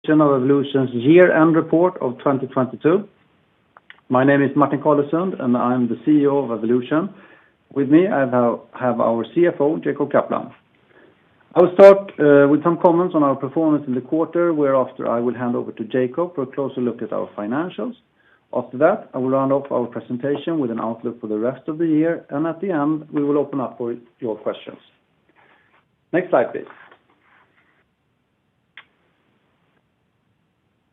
Of Evolution's year-end report of 2022. My name is Martin Carlesund, and I'm the CEO of Evolution. With me, I have our CFO, Jacob Kaplan. I will start with some comments on our performance in the quarter, whereafter I will hand over to Jacob for a closer look at our financials. After that, I will round off our presentation with an outlook for the rest of the year, and at the end, we will open up for your questions. Next slide, please.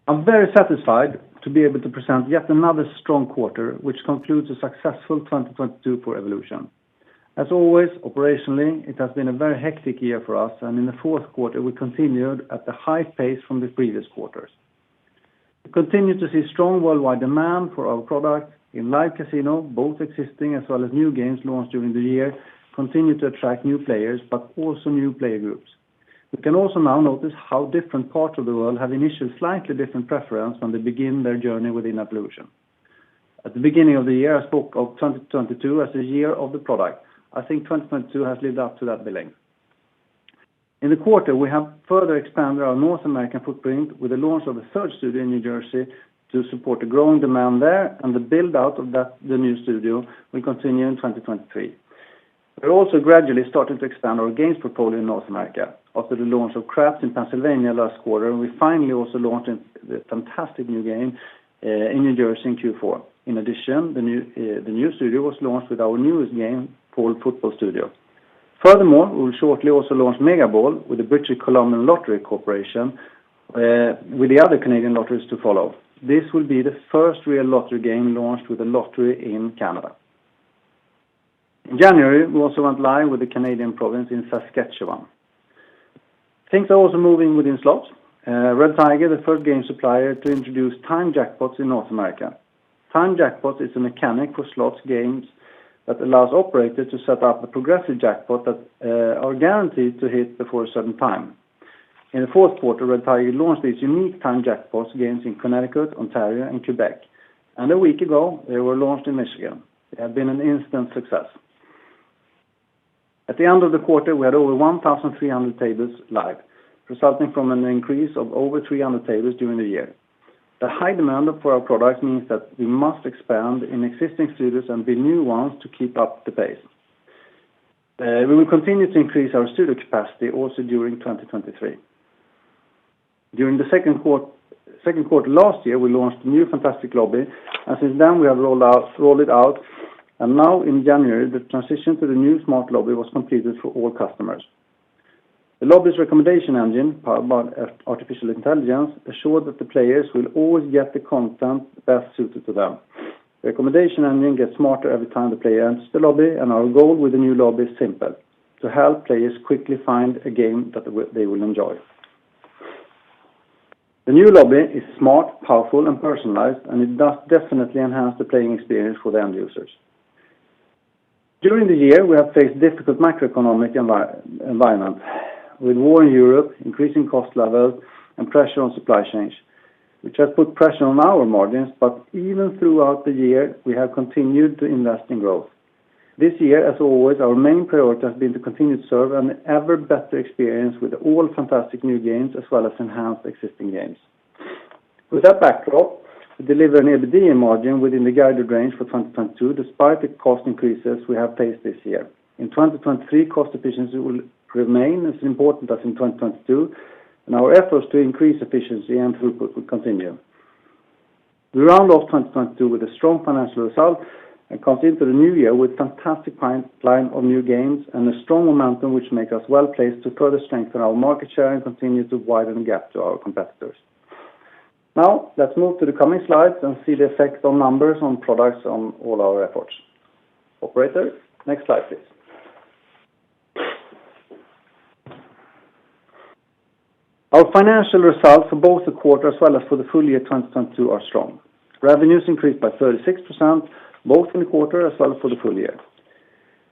I'm very satisfied to be able to present yet another strong quarter, which concludes a successful 2022 for Evolution. As always, operationally, it has been a very hectic year for us, and in the fourth quarter, we continued at the high pace from the previous quarters. We continue to see strong worldwide demand for our products in live casino, both existing as well as new games launched during the year, continue to attract new players, but also new player groups. We can also now notice how different parts of the world have initially slightly different preference when they begin their journey within Evolution. At the beginning of the year, I spoke of 2022 as a year of the product. I think 2022 has lived up to that billing. In the quarter, we have further expanded our North American footprint with the launch of a third studio in New Jersey to support the growing demand there, and the build-out of the new studio will continue in 2023. We're also gradually starting to expand our games portfolio in North America. After the launch of Craps in Pennsylvania last quarter, we finally also launched the fantastic new game in New Jersey in Q4. In addition, the new studio was launched with our newest game called Football Studio. Furthermore, we will shortly also launch Mega Ball with the British Columbia Lottery Corporation, with the other Canadian lotteries to follow. This will be the first real lottery game launched with a lottery in Canada. In January, we also went live with the Canadian province in Saskatchewan. Things are also moving within slots. Red Tiger, the first game supplier to introduce time jackpots in North America. Time jackpots is a mechanic for slots games that allows operators to set up a progressive jackpot that are guaranteed to hit before a certain time. In the fourth quarter, Red Tiger launched these unique time jackpots games in Connecticut, Ontario, and Quebec. And a week ago, they were launched in Michigan. They have been an instant success. At the end of the quarter, we had over 1,300 tables live, resulting from an increase of over 300 tables during the year. The high demand for our products means that we must expand in existing studios and build new ones to keep up the pace. We will continue to increase our studio capacity also during 2023. During the second quarter last year, we launched a new fantastic lobby, and since then we have rolled it out. And now in January, the transition to the new smart lobby was completed for all customers. The lobby's recommendation engine, powered by artificial intelligence, assured that the players will always get the content best suited to them. The recommendation engine gets smarter every time the player enters the lobby, and our goal with the new lobby is simple: to help players quickly find a game that they will enjoy. The new lobby is smart, powerful, and personalized, and it does definitely enhance the playing experience for the end users. During the year, we have faced difficult macroeconomic environment, with war in Europe, increasing cost levels, and pressure on supply chains, which has put pressure on our margins, but even throughout the year, we have continued to invest in growth. This year, as always, our main priority has been to continue to serve an ever better experience with all fantastic new games, as well as enhanced existing games. With that backdrop, we deliver an EBITDA margin within the guided range for 2022, despite the cost increases we have faced this year. In 2023, cost efficiency will remain as important as in 2022, and our efforts to increase efficiency and throughput will continue. We round off 2022 with a strong financial result and come into the new year with fantastic pipeline of new games and a strong momentum which makes us well placed to further strengthen our market share and continue to widen the gap to our competitors. Now, let's move to the coming slides and see the effect on numbers on products on all our efforts. Operator, next slide, please. Our financial results for both the quarter as well as for the full year 2022 are strong. Revenues increased by 36%, both in the quarter as well as for the full year.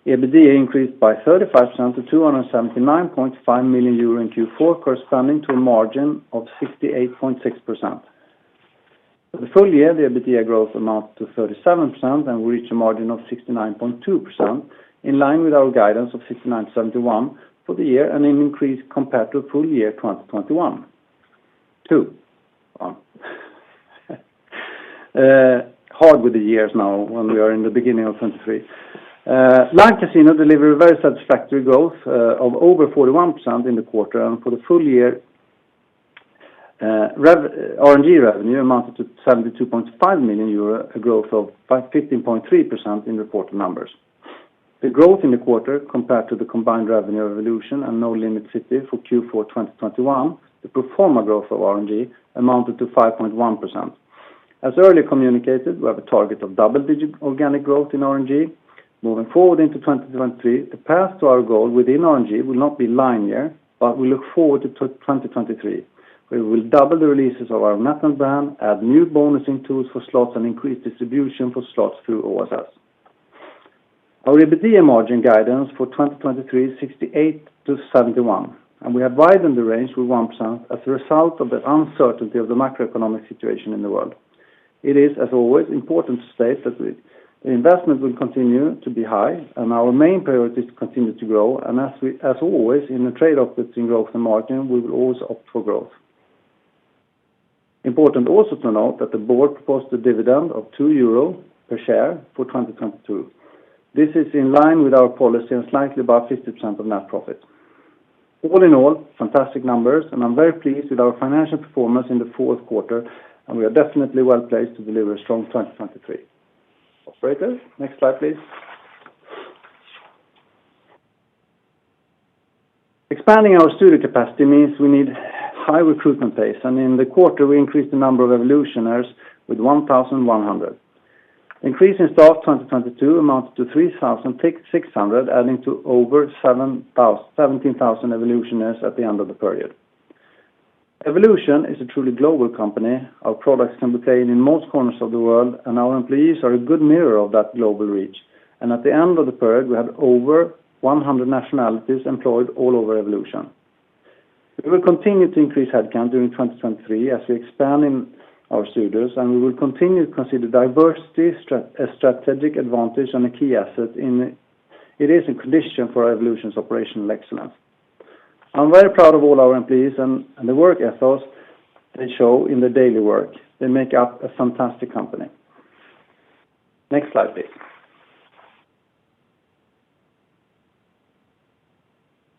EBITDA increased by 35% to 279.5 million euro in Q4, corresponding to a margin of 68.6%. For the full year, the EBITDA growth amounted to 37%, and we reached a margin of 69.2%, in line with our guidance of 69-71 for the year, and an increase compared to full year 2021. 2. hard with the years now when we are in the beginning of 23. Live Casino delivered a very satisfactory growth of over 41% in the quarter, and for the full year, RNG revenue amounted to 72.5 million euro, a growth of 15.3% in reported numbers. The growth in the quarter compared to the combined revenue of Evolution and No Limit City for Q4 2021, the pro forma growth of RNG amounted to 5.1%. As earlier communicated, we have a target of double-digit organic growth in RNG. Moving forward into 2023, the path to our goal within RNG will not be linear, but we look forward to 2023. We will double the releases of our NetEnt brand, add new bonusing tools for slots, and increase distribution for slots through OSS. Our EBITDA margin guidance for 2023 is 68 to 71, and we have widened the range with 1% as a result of the uncertainty of the macroeconomic situation in the world. It is, as always, important to state that the investment will continue to be high, and our main priority is to continue to grow. And as always, in the trade-off between growth and margin, we will always opt for growth. Important also to note that the board proposed a dividend of €2 per share for 2022. This is in line with our policy and slightly above 50% of net profit. All in all, fantastic numbers, and I'm very pleased with our financial performance in the fourth quarter, and we are definitely well placed to deliver a strong 2023. Operator, next slide, please. Expanding our studio capacity means we need high recruitment pace, and in the quarter we increased the number of Evolutionaires with 1,100. Increase in staff 2022 amounted to 3,600, adding to over 17,000 Evolutionaires at the end of the period. Evolution is a truly global company. Our products can be played in most corners of the world, and our employees are a good mirror of that global reach. And at the end of the period, we had over 100 nationalities employed all over Evolution. We will continue to increase headcount during 2023 as we expand in our studios, and we will continue to consider diversity a strategic advantage and a key asset. It is a condition for Evolution's operational excellence. I'm very proud of all our employees and the work ethos they show in their daily work. They make up a fantastic company. Next slide, please.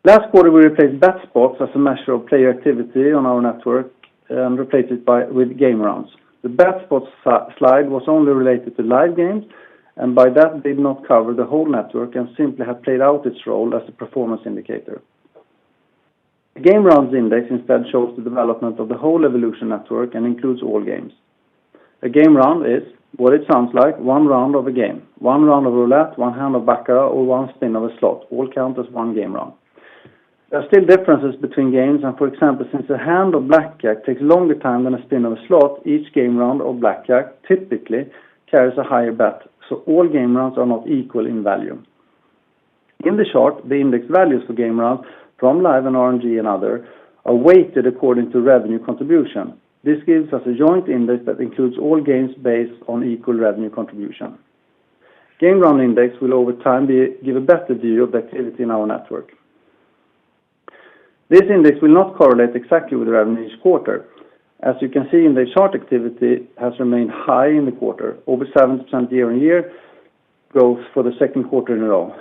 Last quarter, we replaced bet spots as a measure of player activity on our network and replaced it with game rounds. The bet spots slide was only related to live games, and by that did not cover the whole network and simply had played out its role as a performance indicator. The game rounds index instead shows the development of the whole Evolution network and includes all games. A game round is what it sounds like: one round of a game, one round of roulette, one hand of baccarat, or one spin of a slot. All count as one game round. There are still differences between games, and for example, since a hand of blackjack takes longer time than a spin of a slot, each game round of blackjack typically carries a higher bet, so all game rounds are not equal in value. In the chart, the index values for game rounds from live and RNG and other are weighted according to revenue contribution. This gives us a joint index that includes all games based on equal revenue contribution. Game round index will over time give a better view of the activity in our network. This index will not correlate exactly with revenue each quarter. As you can see in the chart, activity has remained high in the quarter, over 7% year-on-year growth for the second quarter in a row.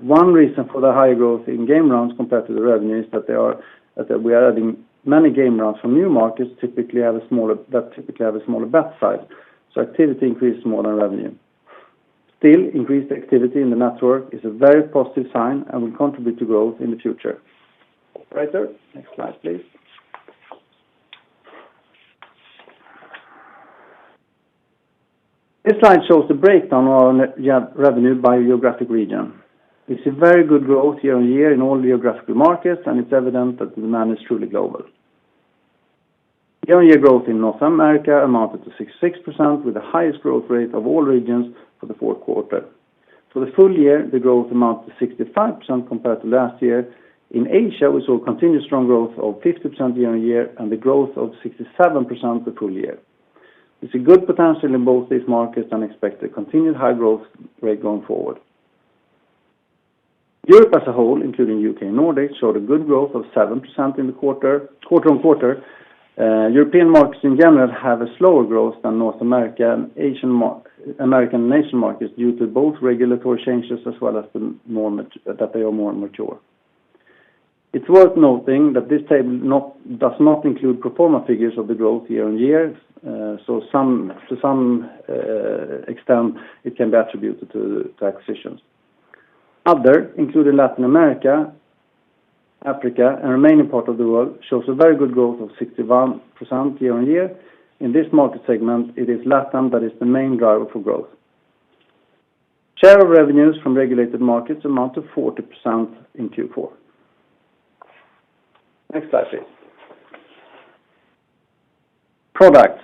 One reason for the high growth in game rounds compared to the revenue is that we are adding many game rounds from new markets typically have a smaller bet size, so activity increases more than revenue. Still, increased activity in the network is a very positive sign and will contribute to growth in the future. Operator, next slide, please. This slide shows the breakdown of our revenue by geographic region. We see very good growth year on year in all geographical markets, and it's evident that the demand is truly global. Year-on-year growth in North America amounted to 66%, with the highest growth rate of all regions for the fourth quarter. For the full year, the growth amounted to 65% compared to last year. In Asia, we saw continued strong growth of 50% year-on-year and the growth of 67% the full year. We see good potential in both these markets and expect a continued high growth rate going forward. Europe as a whole, including UK and Nordic, showed a good growth of 7% in the quarter-on-quarter. European markets in general have a slower growth than North America and American and Asian markets due to both regulatory changes as well as that they are more mature. It's worth noting that this table does not include pro forma figures of the growth year on year, so to some extent it can be attributed to acquisitions. Other, including Latin America, Africa, and remaining part of the world, shows a very good growth of 61% year on year. In this market segment, it is Latin that is the main driver for growth. Share of revenues from regulated markets amount to 40% in Q4. Next slide, please. Products.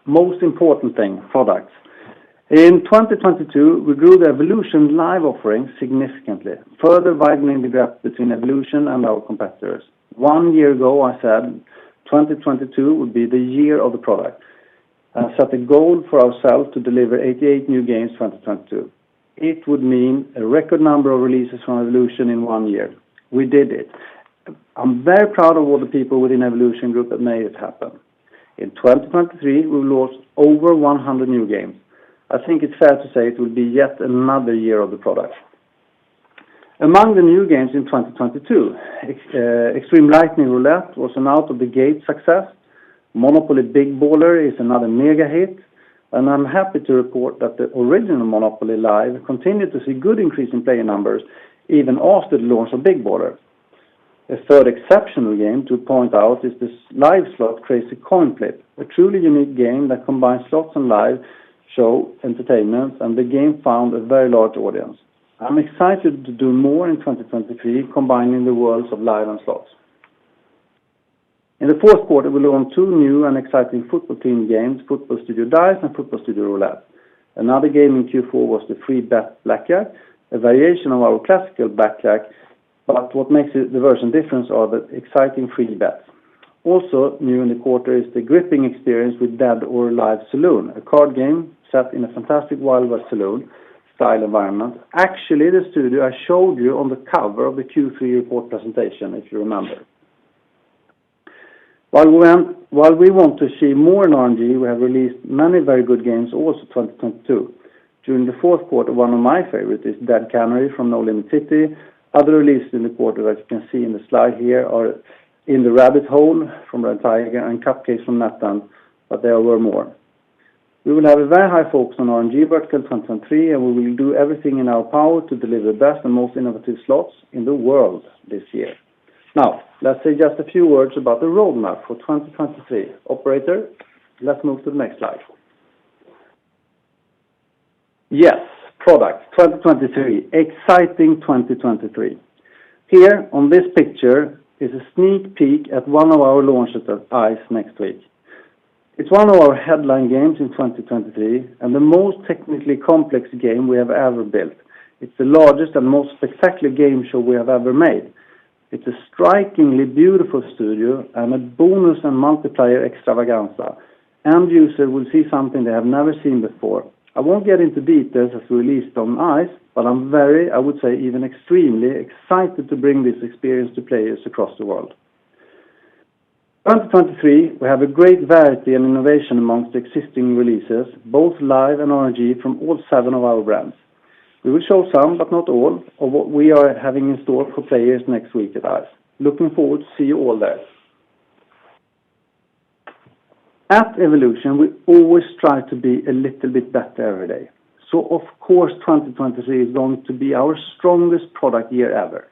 Most important thing, products. In 2022, we grew the Evolution live offering significantly, further widening the gap between Evolution and our competitors. 1 year ago, I said 2022 would be the year of the product. I set a goal for ourselves to deliver 88 new games 2022. It would mean a record number of releases from Evolution in 1 year. We did it. I'm very proud of all the people within Evolution Group that made it happen. In 2023, we launched over 100 new games. I think it's fair to say it will be yet another year of the product. Among the new games in 2022, Extreme Lightning Roulette was an out-of-the-gate success. Monopoly Big Baller is another mega hit. And I'm happy to report that the original Monopoly Live continued to see good increase in player numbers even after the launch of Big Baller. A third exceptional game to point out is this live slot Crazy Coin Flip, a truly unique game that combines slots and live show entertainment, and the game found a very large audience. I'm excited to do more in 2023, combining the worlds of live and slots. In the fourth quarter, we launched 2 new and exciting football-themed games, Football Studio Dice and Football Studio Roulette. Another game in Q4 was the Free Bet Blackjack, a variation of our classical blackjack, but what makes the version different are the exciting free bets. Also new in the quarter is the gripping experience with Dead or Alive Saloon, a card game set in a fantastic Wild West Saloon style environment. Actually, the studio I showed you on the cover of the Q3 report presentation, if you remember. While we want to see more in RNG, we have released many very good games also 2022. During the fourth quarter, one of my favorites is Dead Canary from No Limit City. Other releases in the quarter that you can see in the slide here are In the Rabbit Hole from Red Tiger and Cupcakes from NetEnt, but there were more. We will have a very high focus on RNG vertical 2023, and we will do everything in our power to deliver the best and most innovative slots in the world this year. Now, let's say just a few words about the roadmap for 2023. Operator, let's move to the next slide. Yes, products 2023, exciting 2023. Here on this picture is a sneak peek at one of our launches at ICE next week. It's one of our headline games in 2023 and the most technically complex game we have ever built. It's the largest and most spectacular game show we have ever made. It's a strikingly beautiful studio and a bonus and multiplayer extravaganza. End user will see something they have never seen before. I won't get into details as released on ICE, but I'm very, I would say even extremely excited to bring this experience to players across the world. 2023, we have a great variety and innovation amongst the existing releases, both live and RNG from all 7 of our brands. We will show some, but not all, of what we are having in store for players next week at ICE. Looking forward to see you all there. At Evolution, we always try to be a little bit better every day. So of course 2023 is going to be our strongest product year ever.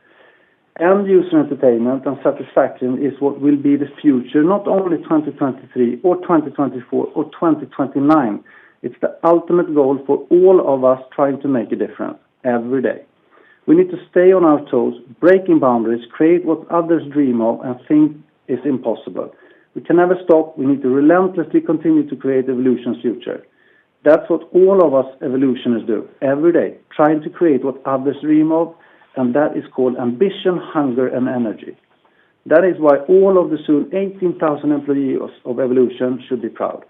End user entertainment and satisfaction is what will be the future, not only 2023 or 2024 or 2029. It's the ultimate goal for all of us trying to make a difference every day. We need to stay on our toes, breaking boundaries, create what others dream of and think is impossible. We can never stop. We need to relentlessly continue to create Evolution's future. That's what all of us Evolutioners do every day, trying to create what others dream of, and that is called ambition, hunger, and energy. That is why all of the soon 18,000 employees of Evolution should be proud.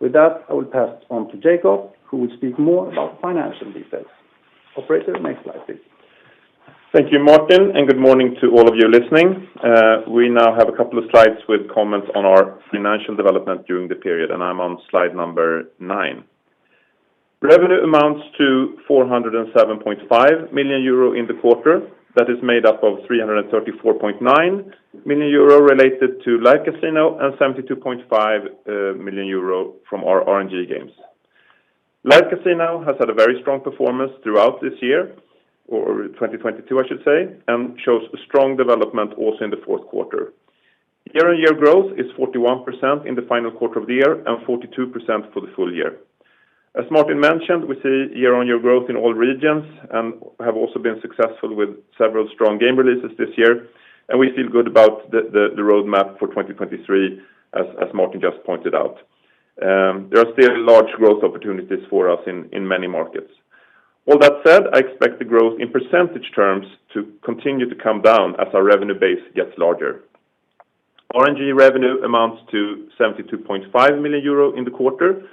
With that, I will pass it on to Jacob, who will speak more about financial details. Operator, next slide, please. Thank you, Martin, and good morning to all of you listening. We now have a couple of slides with comments on our financial development during the period, and I'm on slide number 9. Revenue amounts to 407.5 million euro in the quarter. That is made up of 334.9 million euro related to Live Casino and 72.5 million euro from our RNG games. Live Casino has had a very strong performance throughout this year, or 2022, I should say, and shows a strong development also in the fourth quarter. Year-on-year growth is 41% in the final quarter of the year and 42% for the full year. As Martin mentioned, we see year-on-year growth in all regions and have also been successful with several strong game releases this year, and we feel good about the roadmap for 2023, as Martin just pointed out. There are still large growth opportunities for us in many markets. All that said, I expect the growth in percentage terms to continue to come down as our revenue base gets larger. RNG revenue amounts to 72.5 million euro in the quarter.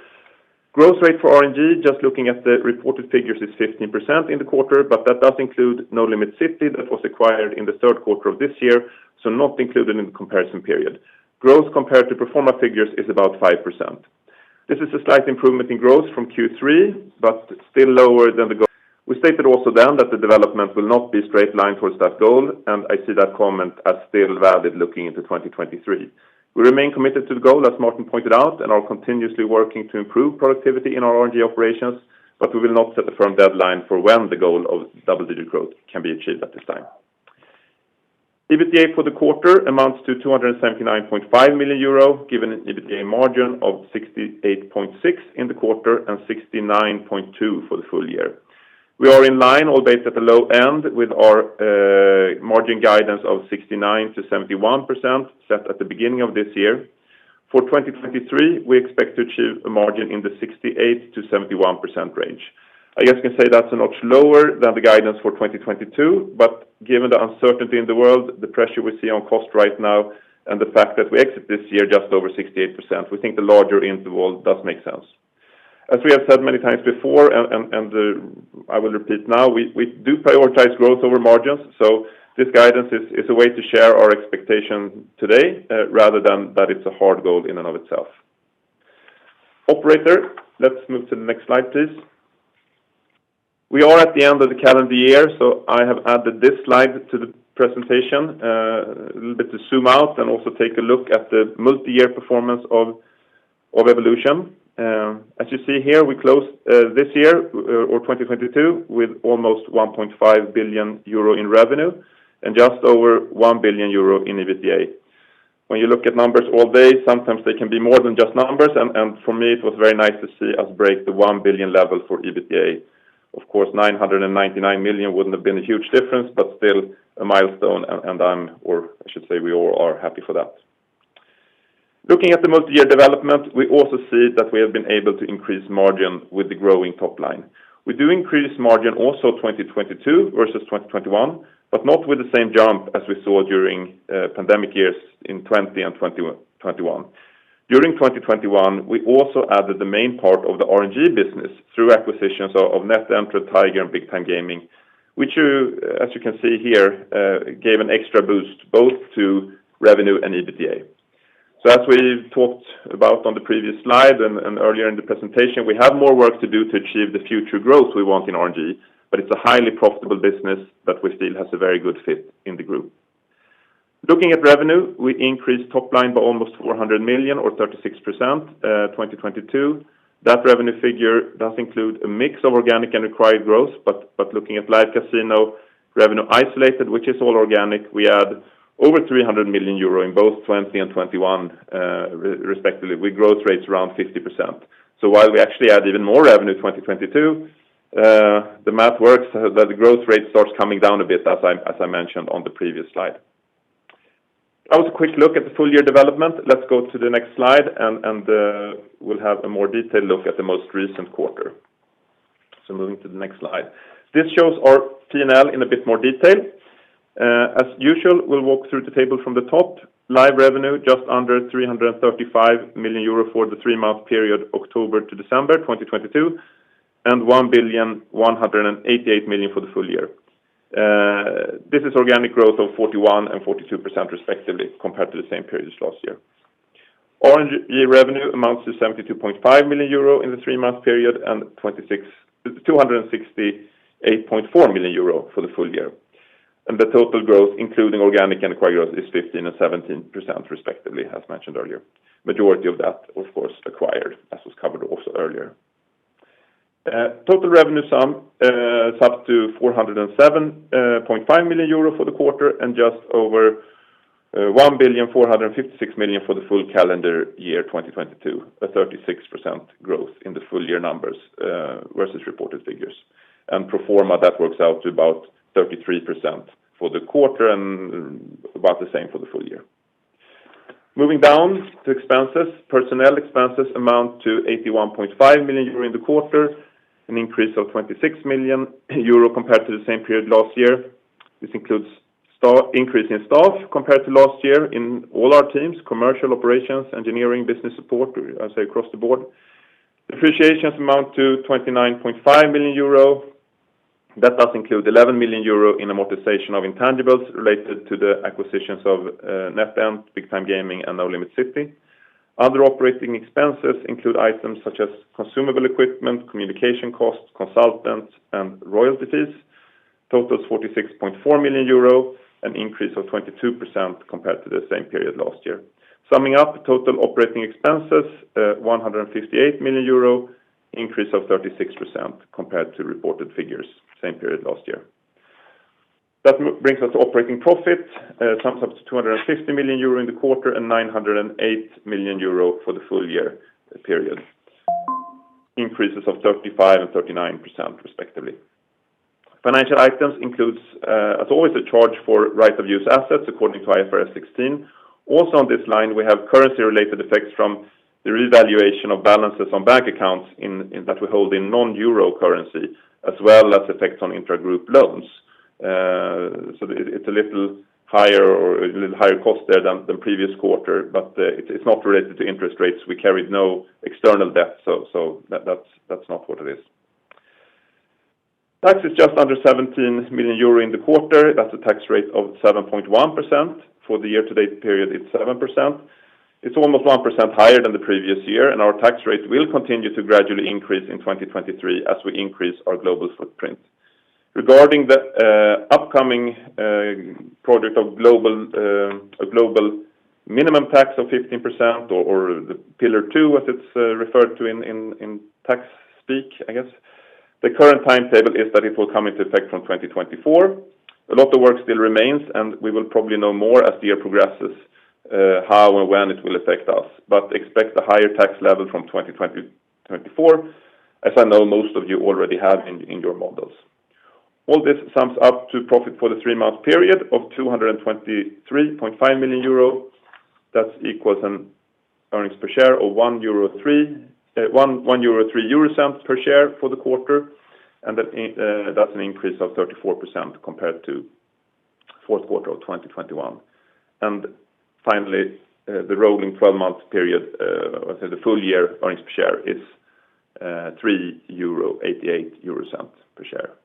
Growth rate for RNG, just looking at the reported figures, is 15% in the quarter, but that does include No Limit City that was acquired in the third quarter of this year, so not included in the comparison period. Growth compared to pro forma figures is about 5%. This is a slight improvement in growth from Q3, but still lower than the goal. We stated also then that the development will not be straight line towards that goal, and I see that comment as still valid looking into 2023. We remain committed to the goal, as Martin pointed out, and are continuously working to improve productivity in our RNG operations, but we will not set a firm deadline for when the goal of double-digit growth can be achieved at this time. EBITDA for the quarter amounts to 279.5 million euro, given an EBITDA margin of 68.6% in the quarter and 69.2% for the full year. We are in line, albeit at the low end, with our margin guidance of 69% to 71% set at the beginning of this year. For 2023, we expect to achieve a margin in the 68% to 71% range. I guess you can say that's a notch lower than the guidance for 2022, but given the uncertainty in the world, the pressure we see on cost right now, and the fact that we exit this year just over 68%, we think the larger interval does make sense. As we have said many times before, I will repeat now, we do prioritize growth over margins, so this guidance is a way to share our expectation today, rather than that it's a hard goal in and of itself. Operator, let's move to the next slide, please. We are at the end of the calendar year, so I have added this slide to the presentation, a little bit to zoom out and also take a look at the multi-year performance of Evolution. As you see here, we closed this year, or 2022, with almost 1.5 billion euro in revenue and just over 1 billion euro in EBITDA. When you look at numbers all day, sometimes they can be more than just numbers, and for me, it was very nice to see us break the 1 billion level for EBITDA. Of course, 999 million wouldn't have been a huge difference, but still a milestone, and we all are happy for that. Looking at the multi-year development, we also see that we have been able to increase margin with the growing top line. We do increase margin also 2022 versus 2021, but not with the same jump as we saw during pandemic years in 2020 and 2021. During 2021, we also added the main part of the RNG business through acquisitions of NetEnt, Tiger, and Big Time Gaming, which as you can see here, gave an extra boost both to revenue and EBITDA. So as we talked about on the previous slide and earlier in the presentation, we have more work to do to achieve the future growth we want in RNG, but it's a highly profitable business that we feel has a very good fit in the group. Looking at revenue, we increased top line by almost 400 million or 36%, 2022. That revenue figure does include a mix of organic and acquired growth, but looking at Live Casino revenue isolated, which is all organic, we add over 300 million euro in both 20 and 21, respectively, with growth rates around 50%. So while we actually add even more revenue 2022, the math works that the growth rate starts coming down a bit, as I mentioned on the previous slide. That was a quick look at the full year development. Let's go to the next slide, and we'll have a more detailed look at the most recent quarter. So moving to the next slide. This shows our P&L in a bit more detail. As usual, we'll walk through the table from the top. Live revenue, just under 335 million euro for the 3-month period, October to December 2022, and 1,188 million for the full year. This is organic growth of 41% and 42% respectively compared to the same period as last year. RNG revenue amounts to 72.5 million euro in the 3-month period and 268.4 million euro for the full year. And the total growth, including organic and acquired growth, is 15% and 17% respectively, as mentioned earlier. Majority of that, of course, acquired, as was covered also earlier. Total revenue sum is up to 407.5 million euro for the quarter and just over 1,456 million for the full calendar year 2022, a 36% growth in the full year numbers versus reported figures. And pro forma, that works out to about 33% for the quarter and about the same for the full year. Moving down to expenses, personnel expenses amount to 81.5 million euro in the quarter, an increase of 26 million euro compared to the same period last year. This includes increase in staff compared to last year in all our teams, commercial operations, engineering, business support, I say across the board. Depreciations amount to 29.5 million euro. That does include 11 million euro in amortization of intangibles related to the acquisitions of NetEnt, Big Time Gaming, and No Limit City. Other operating expenses include items such as consumable equipment, communication costs, consultants, and royalty fees. Totals 46.4 million euro, an increase of 22% compared to the same period last year. Summing up, total operating expenses, 158 million euro, increase of 36% compared to reported figures, same period last year. That brings us to operating profit, sums up to 250 million euro in the quarter and 908 million euro for the full year period. Increases of 35% and 39% respectively. Financial items includes, as always, a charge for right of use assets according to IFRS 16. Also on this line, we have currency-related effects from the revaluation of balances on bank accounts that we hold in non-euro currency, as well as effects on intra-group loans. So it's a little higher cost there than the previous quarter, but it's not related to interest rates. We carried no external debt, so that's not what it is. Tax is just under 17 million euro in the quarter. That's a tax rate of 7.1%. For the year-to-date period, it's 7%. It's almost 1% higher than the previous year, and our tax rate will continue to gradually increase in 2023 as we increase our global footprint. Regarding the upcoming project of a global minimum tax of 15%, or the Pillar 2, as it's referred to in tax speak, I guess. The current timetable is that it will come into effect from 2024. A lot of work still remains, and we will probably know more as the year progresses, how and when it will affect us. But expect a higher tax level from 2024, as I know most of you already have in your models. All this sums up to profit for the 3-month period of 223.5 million euro. That equals an earnings per share of 1.03 euro per share for the quarter, and that's an increase of 34% compared to fourth quarter of 2021. And finally, the rolling 12-month period, the full year earnings per share is 3.88 euro per share.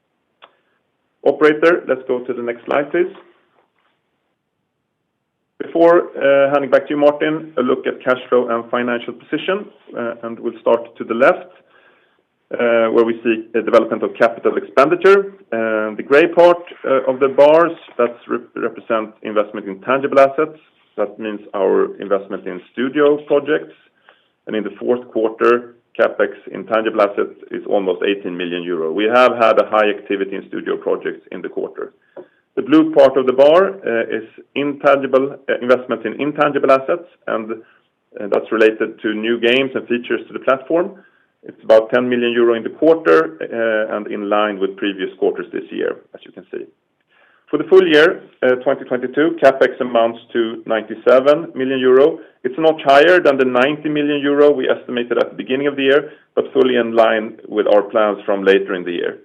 Operator, let's go to the next slide, please. Before handing back to you, Martin, a look at cash flow and financial position, and we'll start to the left, where we see the development of capital expenditure. The gray part of the bars, that represent investment in tangible assets. That means our investment in studio projects. And in the fourth quarter, CapEx in tangible assets is almost 18 million euro. We have had a high activity in studio projects in the quarter. The blue part of the bar is intangible investment in intangible assets, and that's related to new games and features to the platform. It's about 10 million euro in the quarter, and in line with previous quarters this year, as you can see. For the full year, 2022, CapEx amounts to 97 million euro. It's a notch higher than the 90 million euro we estimated at the beginning of the year, but fully in line with our plans from later in the year.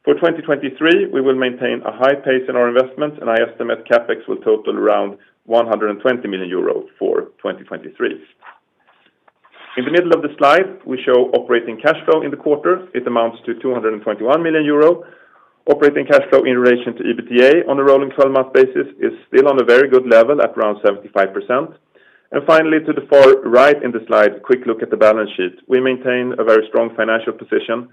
For 2023, we will maintain a high pace in our investments, and I estimate CapEx will total around 120 million euro for 2023. In the middle of the slide, we show operating cash flow in the quarter. It amounts to 221 million euro. Operating cash flow in relation to EBITDA on a rolling 12-month basis is still on a very good level at around 75%. And finally, to the far right in the slide, quick look at the balance sheet. We maintain a very strong financial position,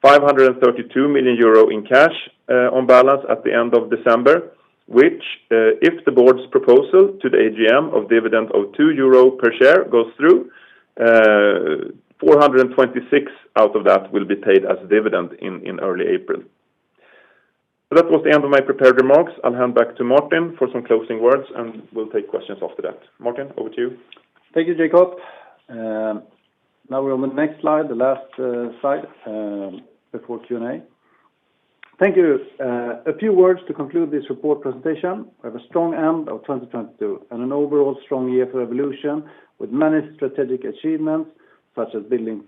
532 million euro in cash on balance at the end of December, which, if the board's proposal to the AGM of dividend of 2 euro per share goes through, 426 out of that will be paid as dividend in early April. So that was the end of my prepared remarks. I'll hand back to Martin for some closing words, and we'll take questions after that. Martin, over to you. Thank you, Jacob. Now we're on the next slide, the last slide before Q&A. Thank you. A few words to conclude this report presentation. We have a strong end of 2022 and an overall strong year for Evolution with many strategic achievements, such as building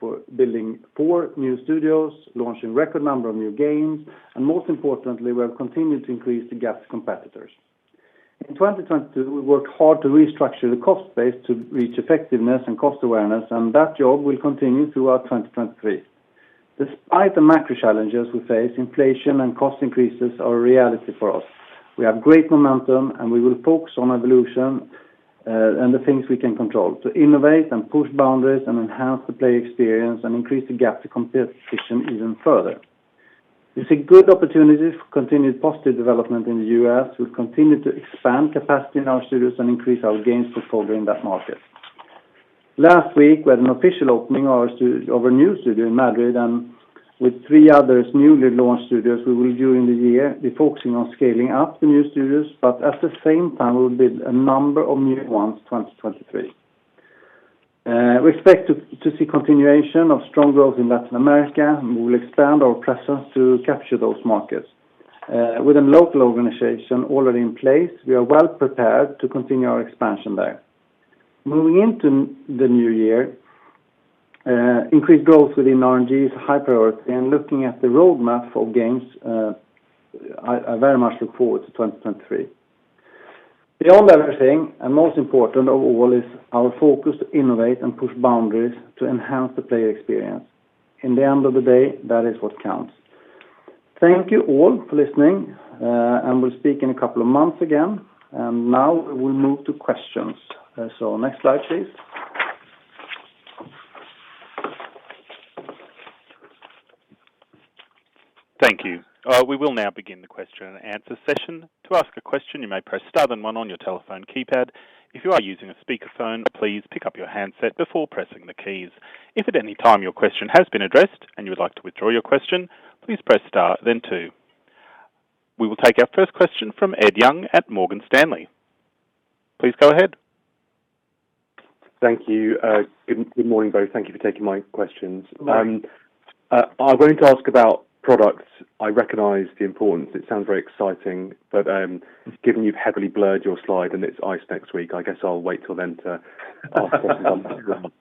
4 new studios, launching record number of new games, and most importantly, we have continued to increase the gap to competitors. In 2022, we worked hard to restructure the cost base to reach effectiveness and cost awareness, and that job will continue throughout 2023. Despite the macro challenges we face, inflation and cost increases are a reality for us. We have great momentum, and we will focus on Evolution and the things we can control, to innovate and push boundaries and enhance the player experience and increase the gap to competition even further. We see good opportunities for continued positive development in the US. We'll continue to expand capacity in our studios and increase our games portfolio in that market. Last week, we had an official opening of our new studio in Madrid, and with 3 others newly launched studios, we will, during the year, be focusing on scaling up the new studios, but at the same time, we will build a number of new ones 2023. We expect to see continuation of strong growth in Latin America, and we will expand our presence to capture those markets. With a local organization already in place, we are well prepared to continue our expansion there. Moving into the new year, increased growth within RNG is a high priority, and looking at the roadmap for games, I very much look forward to 2023. Beyond everything, and most important of all, is our focus to innovate and push boundaries to enhance the player experience. In the end of the day, that is what counts. Thank you all for listening, and we'll speak in a couple of months again. And now we'll move to questions. So next slide, please. Thank you. We will now begin the question and answer session. To ask a question, you may press star then 1 on your telephone keypad. If you are using a speakerphone, please pick up your handset before pressing the keys. If at any time your question has been addressed and you would like to withdraw your question, please press star then 2. We will take our first question from Ed Young at Morgan Stanley. Please go ahead. Thank you. Good morning, both. Thank you for taking my questions. I wanted to ask about products. I recognise the importance. It sounds very exciting, but given you've heavily blurred your slide and it's ICE next week, I guess I'll wait till then to ask questions on that.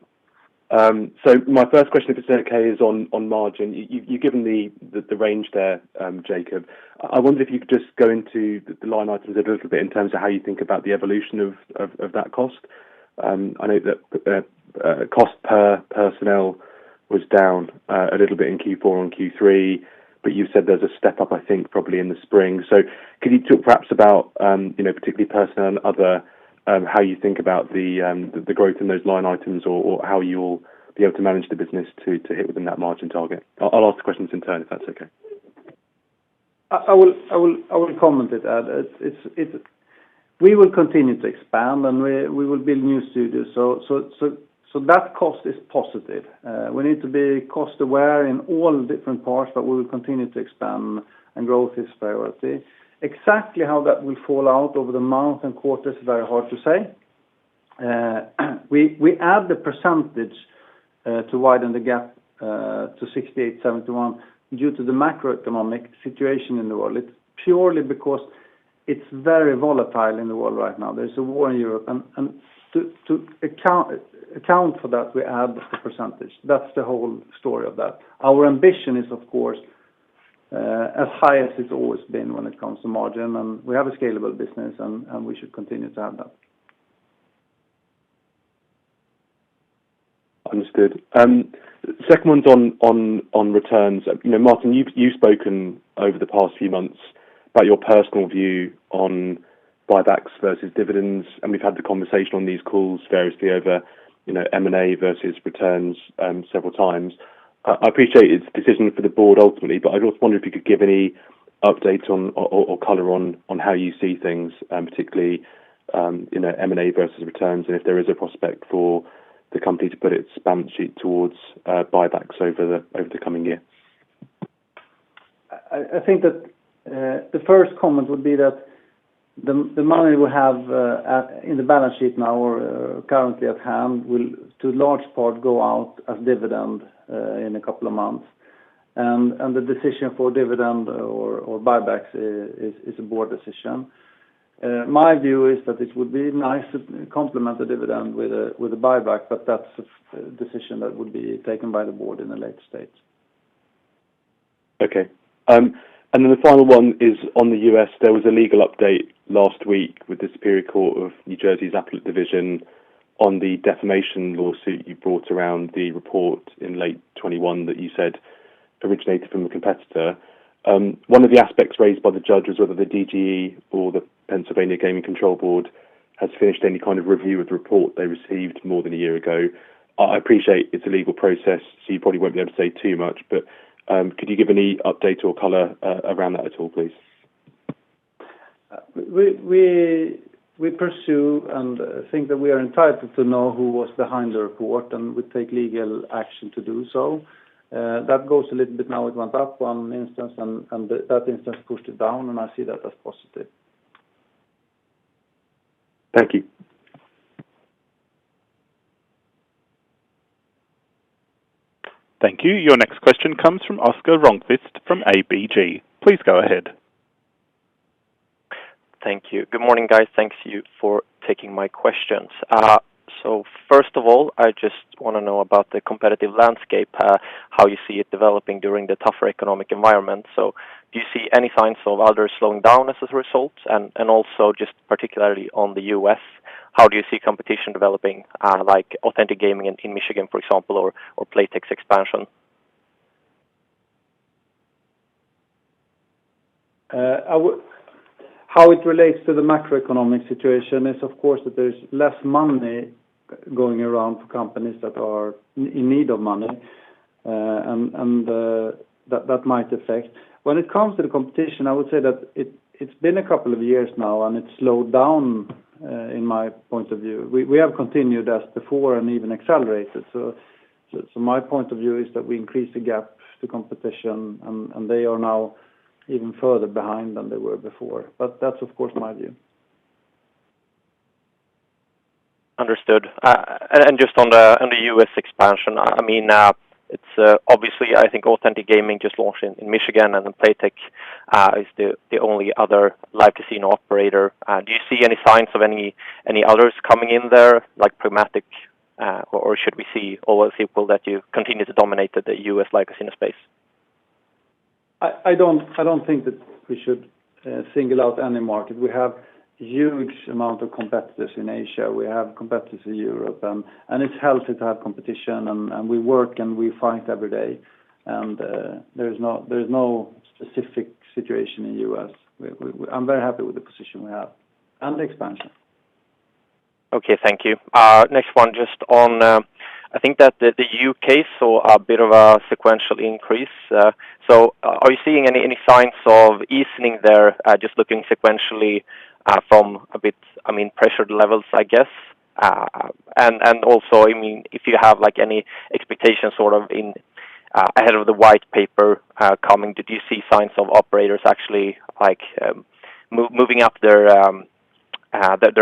So my first question, if it's okay, is on margin. You've given the range there, Jacob. I wonder if you could just go into the line items a little bit in terms of how you think about the evolution of that cost. I know that cost per personnel was down a little bit in Q4 and Q3, but you said there's a step up, I think, probably in the spring. So could you talk perhaps about, particularly personnel and other, how you think about the growth in those line items, or how you'll be able to manage the business to hit within that margin target? I'll ask the questions in turn, if that's okay. I will comment it, Ed. We will continue to expand, and we will build new studios. So that cost is positive. We need to be cost aware in all different parts, but we will continue to expand, and growth is priority. Exactly how that will fall out over the month and quarters is very hard to say. We add the percentage to widen the gap to 68-71 due to the macroeconomic situation in the world. It's purely because it's very volatile in the world right now. There's a war in Europe, and to account for that, we add the percentage. That's the whole story of that. Our ambition is, of course, as high as it's always been when it comes to margin, and we have a scalable business, and we should continue to have that. Understood. Understood. Second one's on returns. Martin, you've spoken over the past few months about your personal view on buybacks versus dividends, and we've had the conversation on these calls variously over, M&A versus returns several times. I appreciate it's a decision for the board ultimately, but I just wonder if you could give any update on or colour on how you see things, particularly M&A versus returns, and if there is a prospect for the company to put its balance sheet towards buybacks over the coming year. I think that the first comment would be that the money we have in the balance sheet now or currently at hand will to a large part go out as dividend in a couple of months, and the decision for dividend or buybacks is a board decision. My view is that it would be nice to complement the dividend with a buyback, but that's a decision that would be taken by the board in a later stage. Okay. And then the final one is on the US. There was a legal update last week with the Superior Court of New Jersey's Appellate Division on the defamation lawsuit you brought around the report in late 21 that you said originated from a competitor. One of the aspects raised by the judge was whether the DGE or the Pennsylvania Gaming Control Board has finished any kind of review of the report they received more than a year ago. I appreciate it's a legal process, so you probably won't be able to say too much, but could you give any update or colour around that at all, please? We pursue and think that we are entitled to know who was behind the report, and we take legal action to do so. That goes a little bit now. It went up one instance, and that instance pushed it down, and I see that as positive. Thank you. Thank you. Your next question comes from Oscar Rönnqvist from ABG. Please go ahead. Thank you. Good morning, guys. Thanks you for taking my questions. So first of all, I just want to know about the competitive landscape, how you see it developing during the tougher economic environment. So do you see any signs of others slowing down as a result? And also just particularly on the US, how do you see competition developing, like Authentic Gaming in Michigan, for example, or Playtech's expansion? How it relates to the macroeconomic situation is, of course, that there's less money going around for companies that are in need of money, and that might affect. When it comes to the competition, I would say that it's been a couple of years now, and it's slowed down in my point of view. We have continued as before and even accelerated. So my point of view is that we increase the gap to competition, and they are now even further behind than they were before. But that's, of course, my view. Understood. And just on the US expansion, I mean, it's obviously, I think Authentic Gaming just launched in Michigan, and then Playtech is the only other live casino operator. Do you see any signs of any others coming in there, like Pragmatic, or should we see all else equal that you continue to dominate the US live casino space? I don't think that we should single out any market. We have huge amount of competitors in Asia. We have competitors in Europe, and it's healthy to have competition, and we work and we fight every day. And there's no specific situation in the US. I'm very happy with the position we have and the expansion. Okay, thank you. Next one, just on. I think that the UK saw a bit of a sequential increase. So are you seeing any signs of easing there, just looking sequentially from a bit, pressured levels, I guess? And also, if you have like any expectations sort of in ahead of the white paper coming, did you see signs of operators actually like moving up their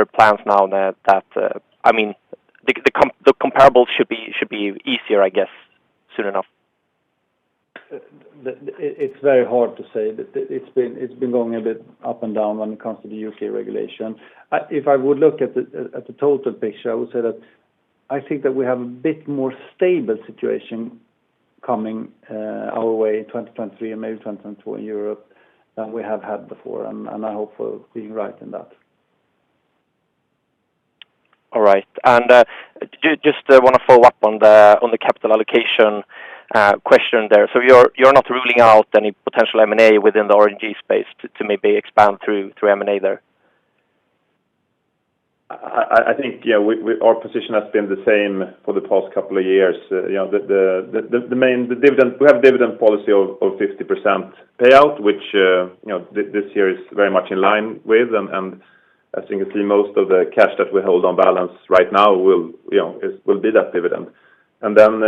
plans now that the comparables should be easier, I guess, soon enough? It's very hard to say. It's been going a bit up and down when it comes to the UK regulation. If I would look at the total picture, I would say that I think that we have a bit more stable situation coming our way in 2023 and maybe 2024 in Europe than we have had before, and I hope for being right in that. All right. And Just want to follow up on the capital allocation question there. So you're not ruling out any potential M&A within the RNG space to maybe expand through M&A there? I think, our position has been the same for the past couple of years. The dividend, we have a dividend policy of 50% payout, which this year is very much in line with, and as you can see, most of the cash that we hold on balance right now will be that dividend. And then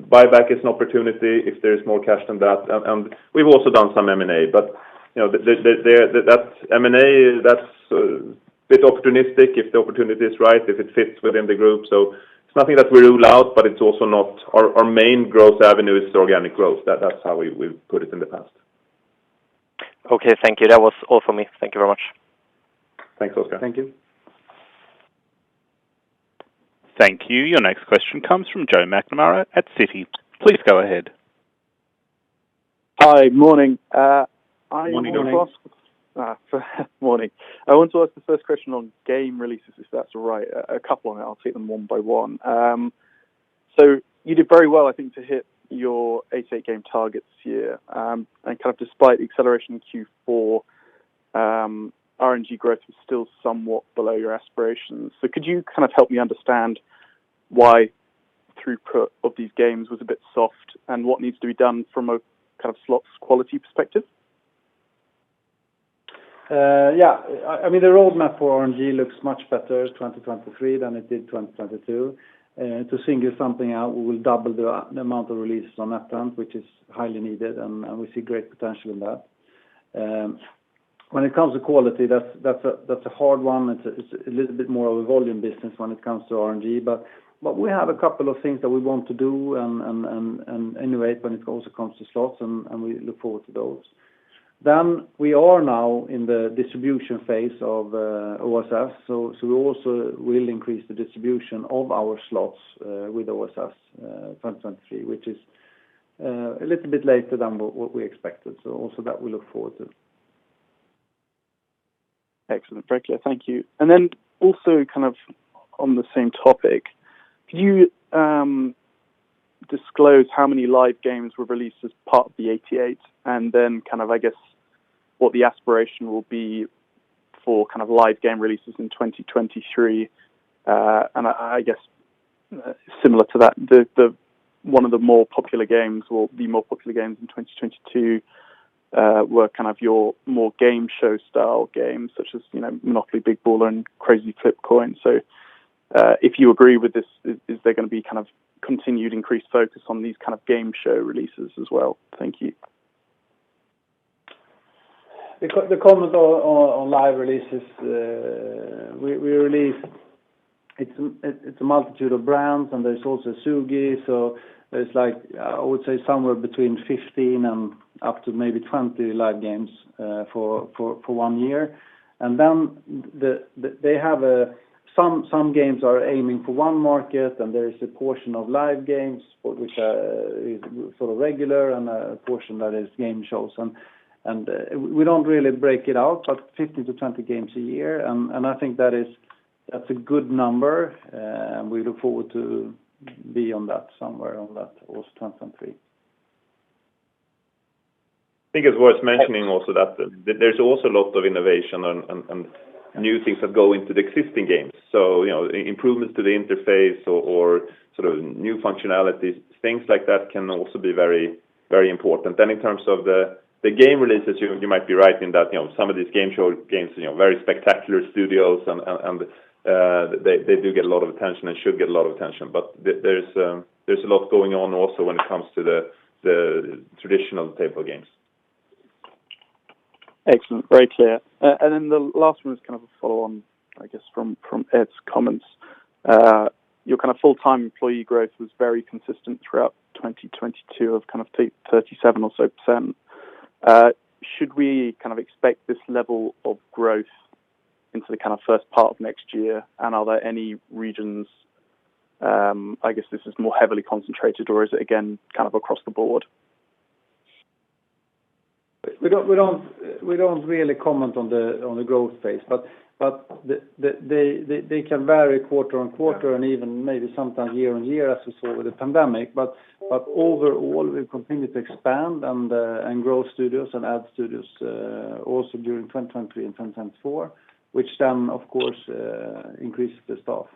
buyback is an opportunity if there is more cash than that, and we've also done some M&A, but that M&A, that's bit opportunistic if the opportunity is right, if it fits within the group. So it's nothing that we rule out, but it's also not our main growth avenue is organic growth. That's how we put it in the past. Okay, thank you. That was all for me. Thank you very much. Thanks, Oscar. Thank you. Thank you. Your next question comes from Joe McNamara at Citi. Please go ahead. Hi, morning. Morning. Morning. I want to ask the first question on game releases, if that's all right. A couple on it. I'll take them one by one. So you did very well, I think, to hit your 88 game target this year. And kind of despite the acceleration in Q4, RNG growth was still somewhat below your aspirations. So could you kind of help me understand why throughput of these games was a bit soft and what needs to be done from a kind of slots quality perspective? I mean, the roadmap for RNG looks much better 2023 than it did 2022. To single something out, we will double the amount of releases on NetEnt, which is highly needed, and we see great potential in that. When it comes to quality, that's a hard one. It's a little bit more of a volume business when it comes to RNG, but we have a couple of things that we want to do and innovate when it also comes to slots, and we look forward to those. Then we are now in the distribution phase of OSS, so we also will increase the distribution of our slots with OSS 2023, which is a little bit later than what we expected. So also that we look forward to. Excellent, very clear, thank you. And then also kind of on the same topic, could you disclose how many live games were released as part of the 88, and then kind of, I guess, what the aspiration will be for kind of live game releases in 2023? And I guess similar to that, the one of the more popular games, or the more popular games in 2022 were kind of your more game show style games, such as Monopoly Big Baller and Crazy Flip Coin. So if you agree with this, is there going to be kind of continued increased focus on these kind of game show releases as well? Thank you. The comment on live releases, we release. It's a multitude of brands, and there's also Sugi. So there's like, I would say, somewhere between 15 and up to maybe 20 live games for 1 year. And then they have some games are aiming for one market, and there is a portion of live games which is sort of regular, and a portion that is game shows. And we don't really break it out, but 15 to 20 games a year, and I think that's a good number, and we look forward to be on that, somewhere on that also 2023. I think it's worth mentioning also that there's also a lot of innovation and new things that go into the existing games. So, improvements to the interface or sort of new functionalities, things like that can also be very, very important. Then in terms of the game releases, you might be right in that, some of these game show games, very spectacular studios, and they do get a lot of attention and should get a lot of attention. But there's a lot going on also when it comes to the traditional table games. Excellent, very clear. And then the last one is kind of a follow-on, I guess, from Ed's comments. Your kind of full-time employee growth was very consistent throughout 2022 of kind of 37 or so %. Should we kind of expect this level of growth into the kind of first part of next year? And are there any regions, I guess this is more heavily concentrated, or is it again kind of across the board? We don't really comment on the growth phase, but they can vary quarter on quarter and even maybe sometimes year on year, as we saw with the pandemic. But overall, we continue to expand and grow studios and add studios also during 2023 and 2024, which then, of course, increases the staff.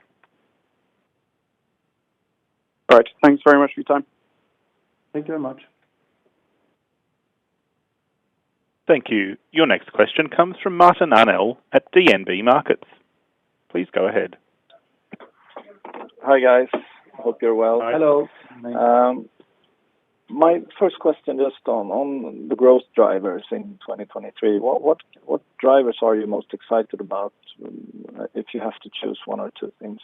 All right. Thanks very much for your time. Thank you very much. Thank you. Your next question comes from Martin Arnell at DNB Markets. Please go ahead. Hi, guys. Hope you're well. Hi. Hello. My first question just on the growth drivers in 2023. What drivers are you most excited about, if you have to choose one or two things?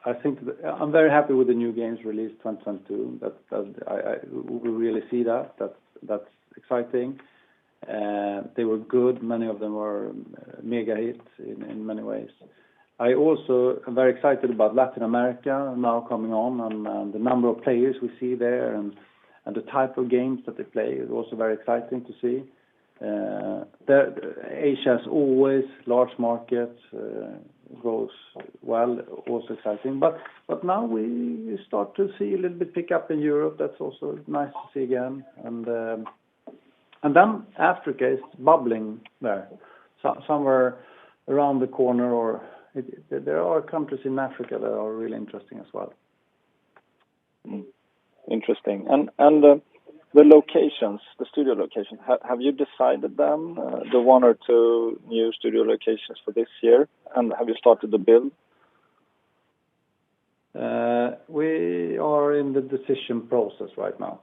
I think I'm very happy with the new games released 2022. We really see that. That's exciting. They were good. Many of them were mega hits in many ways. I also am very excited about Latin America now coming on, and the number of players we see there, and the type of games that they play is also very exciting to see. Asia, as always, large markets, goes well, also exciting. But now we start to see a little bit pick up in Europe. That's also nice to see again. And then Africa is bubbling there, somewhere around the corner, or there are countries in Africa that are really interesting as well. Interesting. And the locations, the studio locations, have you decided them, the one or two new studio locations for this year? And have you started the build? We are in the decision process right now.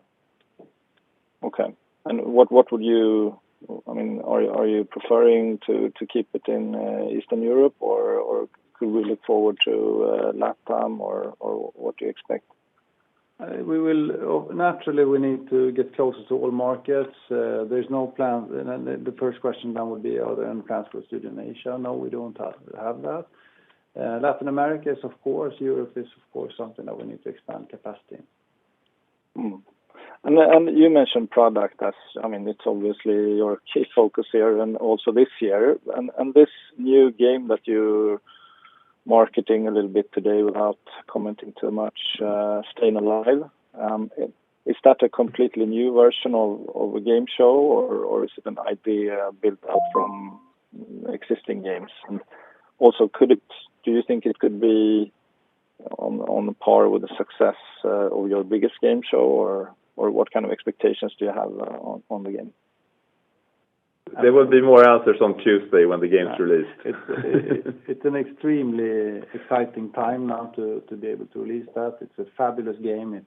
Okay. And what would you, I mean, are you preferring to keep it in Eastern Europe, or could we look forward to LATAM, or what do you expect? We will naturally. We need to get closer to all markets. There's no plan. And the first question then would be: are there any plans for a studio in Asia? No, we don't have that. Latin America is, of course. Europe is, of course, something that we need to expand capacity. And you mentioned product as, I mean, it's obviously your key focus here, and also this year. And this new game that you're marketing a little bit today, without commenting too much, Staying Alive, is that a completely new version of a game show, or is it an idea built out from existing games? And also, do you think it could be on par with the success of your biggest game show, or what kind of expectations do you have on the game? There will be more answers on Tuesday when the game's released. It's an extremely exciting time now to be able to release that. It's a fabulous game. It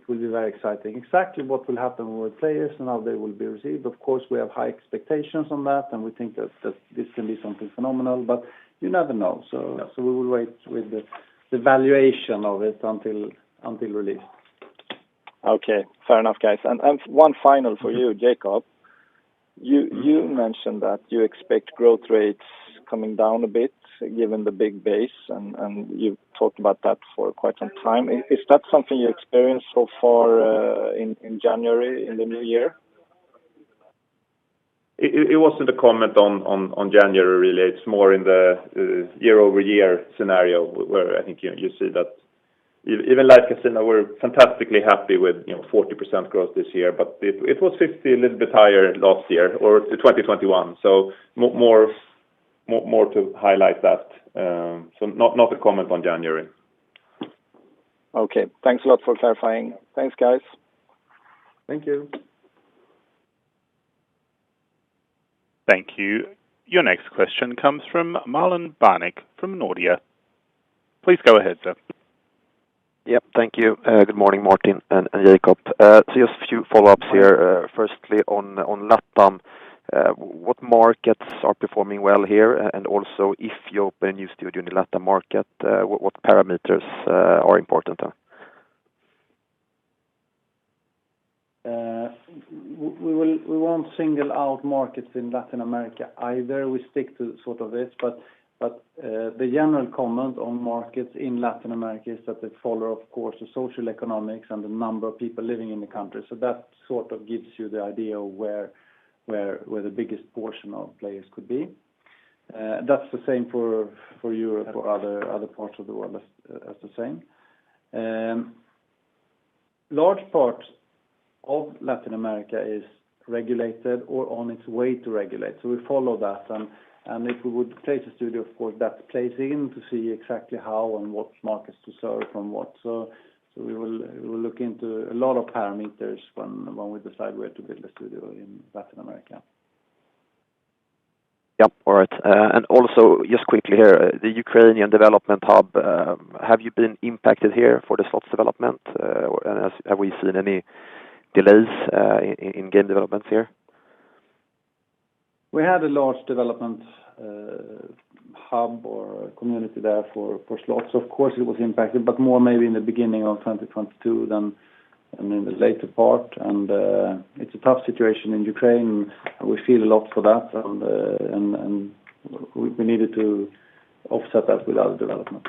will be very exciting. Exactly what will happen with players and how they will be received. Of course, we have high expectations on that, and we think that this can be something phenomenal. But you never know. So we will wait with the valuation of it until release. Okay, fair enough, guys. And one final for you, Jacob. You mentioned that you expect growth rates coming down a bit given the big base, and you've talked about that for quite some time. Is that something you experienced so far in January, in the new year? It wasn't a comment on January, really. It's more in the year-over-year scenario, where I think you see that even Live Casino, we're fantastically happy with 40% growth this year, but it was 50, a little bit higher last year, or 2021. So more to highlight that. So not a comment on January. Okay, thanks a lot for clarifying. Thanks, guys. Thank you. Thank you. Your next question comes from Marlon Barnick from Nordea. Please go ahead, sir. Yep, thank you. Good morning, Martin and Jacob. So just a few follow-ups here. Firstly, on LATAM, what markets are performing well here? And also, if you open a new studio in the LATAM market, what parameters are important? We won't single out markets in Latin America either. We stick to sort of this, but the general comment on markets in Latin America is that they follow, of course, the social economics and the number of people living in the country. So that sort of gives you the idea of where where the biggest portion of players could be. That's the same for Europe or other parts of the world as the same. Large part of Latin America is regulated or on its way to regulate. So we follow that, and if we would place a studio, of course, that plays in to see exactly how and what markets to serve from what. So we will look into a lot of parameters when we decide where to build a studio in Latin America. Yep. All right. And also, just quickly here, the Ukrainian development hub, have you been impacted here for the slots development? And have we seen any delays in game developments here? We had a large development hub or community there for slots. Of course, it was impacted, but more maybe in the beginning of 2022 than in the later part. And it's a tough situation in Ukraine. We feel a lot for that, and we needed to offset that with other development.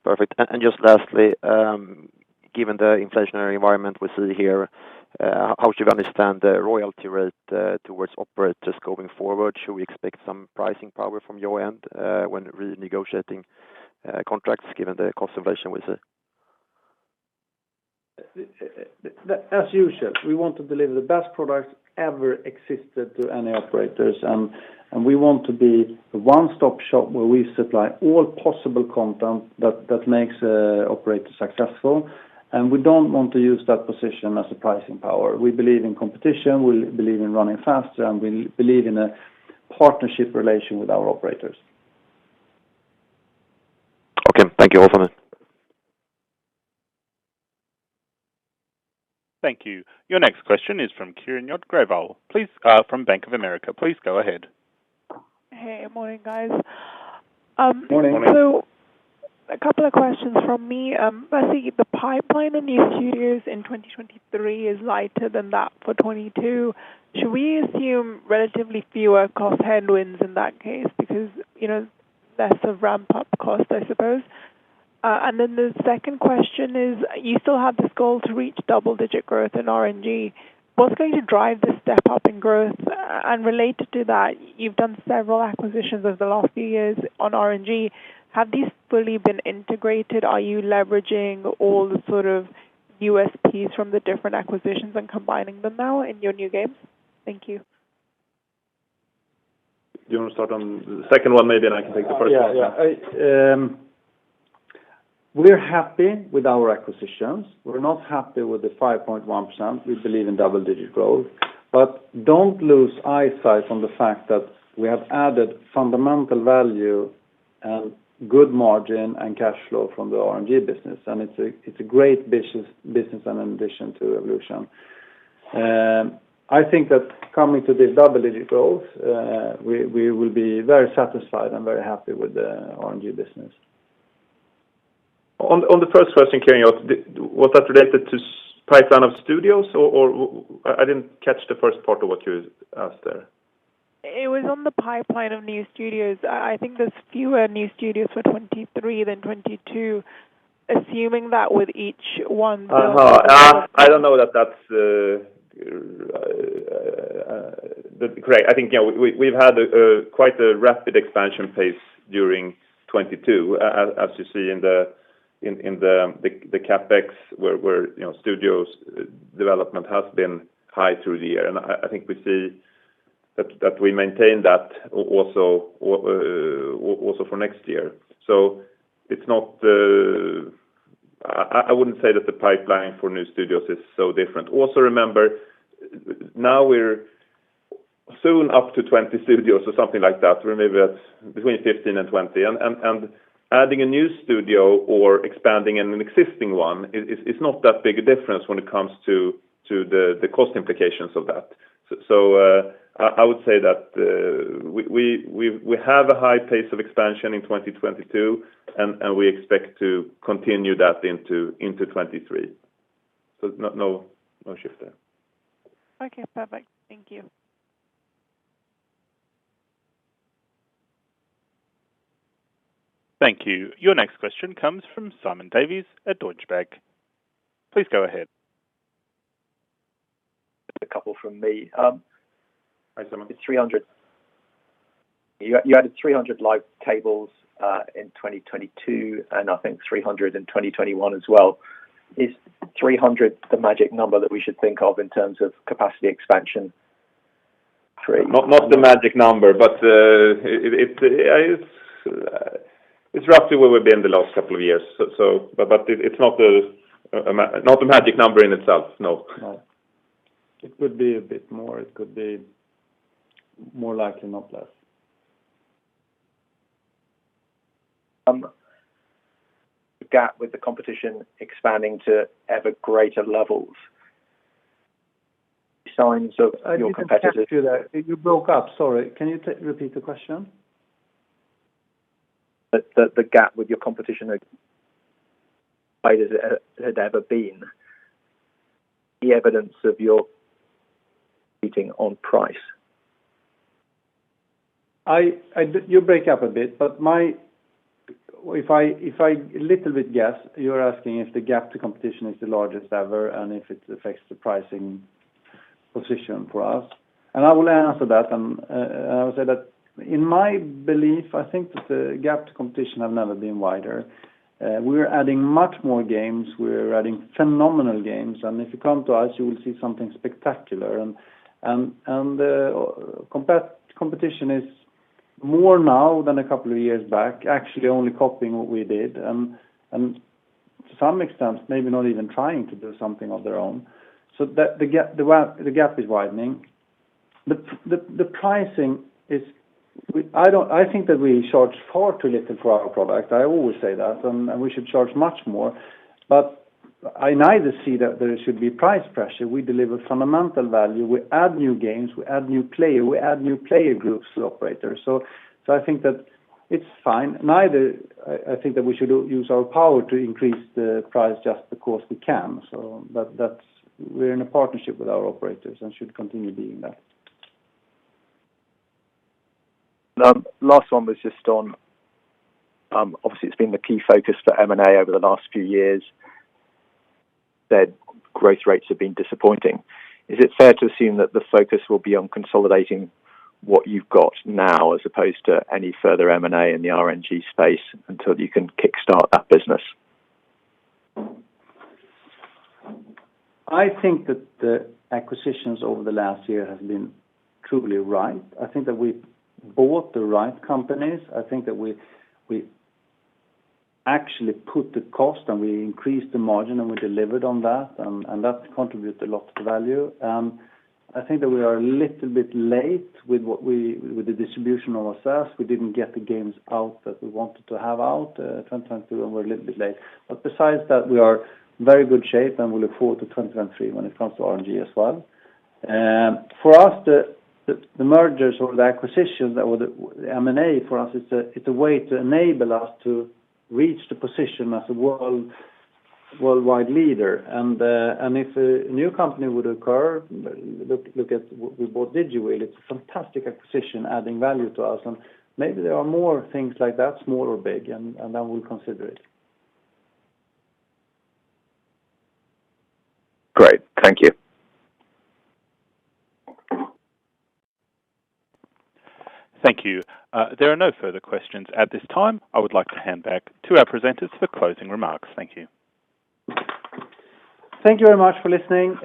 Perfect. And just lastly, given the inflationary environment we see here, how should we understand the royalty rate towards operators going forward? Should we expect some pricing power from your end when renegotiating contracts, given the cost inflation we see? As usual, we want to deliver the best products ever existed to any operators, and we want to be a one-stop shop where we supply all possible content that makes operators successful. And we don't want to use that position as a pricing power. We believe in competition, we believe in running faster, and we believe in a partnership relation with our operators. Okay, thank you all for me. Thank you. Your next question is from Kiran Grewal, please, from Bank of America. Please go ahead. Hey, morning, guys. Morning. So, a couple of questions from me. Firstly, the pipeline of new studios in 2023 is lighter than that for 22. Should we assume relatively fewer cost headwinds in that case? Because, less of ramp-up cost, I suppose. And then the second question is, you still have this goal to reach double-digit growth in RNG. What's going to drive this step up in growth? And related to that, you've done several acquisitions over the last few years on RNG. Have these fully been integrated? Are you leveraging all the sort of USPs from the different acquisitions and combining them now in your new games? Thank you. Do you want to start on the second one, maybe, and I can take the first one? Yeah. We're happy with our acquisitions. We're not happy with the 5.1%. We believe in double-digit growth. But don't lose eyesight on the fact that we have added fundamental value and good margin and cash flow from the RNG business, and it's a great business and in addition to Evolution. I think that coming to this double-digit growth, we will be very satisfied and very happy with the RNG business. On the first question, Karen, was that related to pipeline of studios, or I didn't catch the first part of what you asked there? It was on the pipeline of new studios. I think there's fewer new studios for 23 than 22, assuming that with each one. I don't know that's correct. I think we've had quite a rapid expansion pace during 22, as you see in the capex where studios development has been high through the year, and I think we see that we maintain that also for next year. So it's not. I wouldn't say that the pipeline for new studios is so different. Also remember, now we're soon up to 20 studios or something like that. We're maybe at between 15 and 20, and adding a new studio or expanding an existing one is not that big a difference when it comes to the cost implications of that. So I would say that we have a high pace of expansion in 2022, and we expect to continue that into 23. So no shift there. Okay, perfect. Thank you. Thank you. Your next question comes from Simon Davies at Deutsche Bank. Please go ahead. couple from me. Hi, Simon. It's 300. You added 300 live tables in 2022, and I think 300 in 2021 as well. Is 300 the magic number that we should think of in terms of capacity expansion? Not the magic number, but it's roughly where we've been the last couple of years. But it's not the magic number in itself. No. It could be a bit more. It could be more likely, not less. Gap with the competition expanding to ever greater levels. Signs of your competitors. I didn't catch you there. You broke up. Sorry. Can you repeat the question? The gap with your competition as wide as it had ever been. The evidence of your competing on price. You break up a bit, but if I a little bit guess, you're asking if the gap to competition is the largest ever and if it affects the pricing position for us. And I will answer that, and I will say that in my belief, I think that the gap to competition have never been wider. We're adding much more games. We're adding phenomenal games, and if you come to us, you will see something spectacular. And competition is more now than a couple of years back, actually only copying what we did, and to some extent, maybe not even trying to do something of their own. So that the gap is widening. The pricing is. I think that we charge far too little for our product. I always say that, and we should charge much more. But I neither see that there should be price pressure. We deliver fundamental value. We add new games. We add new player groups to operators. So I think that it's fine. Neither I think that we should use our power to increase the price just because we can. So that's we're in a partnership with our operators and should continue being that. Last one was just on, obviously it's been the key focus for M&A over the last few years. Their growth rates have been disappointing. Is it fair to assume that the focus will be on consolidating what you've got now as opposed to any further M&A in the RNG space until you can kickstart that business? I think that the acquisitions over the last year has been truly right. I think that we bought the right companies. I think that we actually put the cost and we increased the margin and we delivered on that, and that contributes a lot to value. I think that we are a little bit late with the distribution of ourselves. We didn't get the games out that we wanted to have out 2022, and we're a little bit late. But besides that, we are very good shape, and we look forward to 2023 when it comes to RNG as well. For us, the mergers or the acquisitions or the M&A for us, it's a way to enable us to reach the position as a worldwide leader. And if a new company would occur, look at what we bought DigiWheel. It's a fantastic acquisition, adding value to us. And maybe there are more things like that, small or big, and then we'll consider it. Great, thank you. Thank you. There are no further questions at this time. I would like to hand back to our presenters for closing remarks. Thank you. Thank you very much for listening.